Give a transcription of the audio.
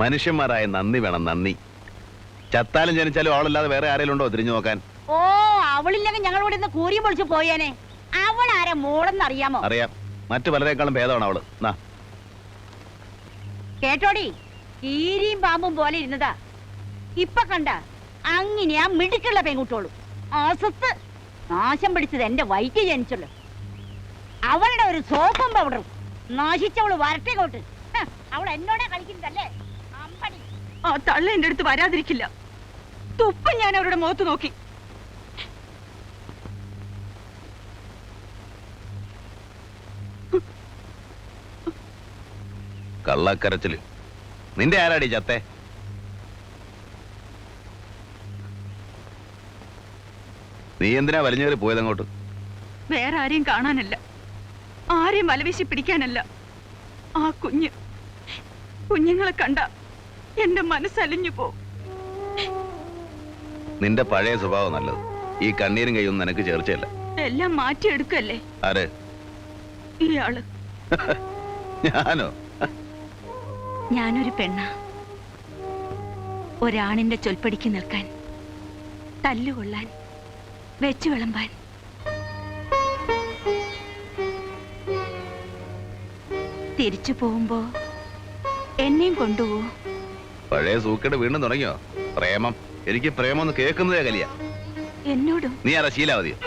മനുഷ്യന്മാരായ നന്ദി വേണം, നന്ദി. ചത്താലും ജനിച്ചാലും അവളല്ലാതെ വേറെ ആരെങ്കിലും ഉണ്ടോ തിരിഞ്ഞു നോക്കാൻ? ഓ, അവളില്ലെങ്കിൽ ഞങ്ങൾ ഇവിടെ നിന്ന് കൂരിയും പൊളിച്ചു പോയേനെ. അവൾ ആരെ മോളെന്ന് അറിയാമോ? അറിയാം. മറ്റു പലരെക്കാളും ഭേദമാണ് അവള്. കേട്ടോടി, കീരിയും പാമ്പും പോലെ ഇരുന്നതാ. ഇപ്പൊ കണ്ട അങ്ങനെയാ മിടുക്കുള്ള പെൺകുട്ടിയോളൂ. അസത്ത് നാശം പിടിച്ചത് എന്റെ വയറ്റ് ജനിച്ചല്ലോ. അവളുടെ ഒരു സോപ്പും പൗഡറും നാശിച്ചവള് വരട്ടെ കോട്ട്. അവൾ എന്നോടെ കളിക്കുന്നതല്ലേ അമ്പടി. ആ തള്ള എന്റെ അടുത്ത് വരാതിരിക്കില്ല. തുപ്പം ഞാൻ അവരുടെ മുഖത്ത് നോക്കി. കള്ളക്കരച്ചില്. നിന്റെ ആരാടി ചത്തേ? നീ എന്തിനാ വലിഞ്ഞേറി പോയതങ്ങോട്ട്? വേറെ ആരെയും കാണാനല്ല, ആരെയും വലവീശി പിടിക്കാനല്ല. ആ കുഞ്ഞുങ്ങളെ കണ്ട എന്റെ മനസ്സലിഞ്ഞു പോ. നിന്റെ പഴയ സ്വഭാവം നല്ലത്. ഈ കണ്ണീരും കൈയൊന്നും നിനക്ക് ചേർച്ചയല്ല. എല്ലാം മാറ്റിയെടുക്കല്ലേ? ആര്? ഇയാള്. ഞാനോ? ഞാനൊരു പെണ്ണ. ഒരാണിന്റെ ചൊൽപ്പടിക്ക് നിൽക്കാൻ, തല്ലുകൊള്ളാൻ, വെച്ചു വിളമ്പാൻ. തിരിച്ചു പോകുമ്പോ എന്നെയും കൊണ്ടുപോവോ? പഴയ സൂക്കേട് വീണ്ടും തുടങ്ങിയോ? പ്രേമം. എനിക്ക് പ്രേമം ഒന്ന് കേൾക്കുന്നതേ കലിയ. എന്നോടും? നീ ആരാ? ശീലാവതിയോ?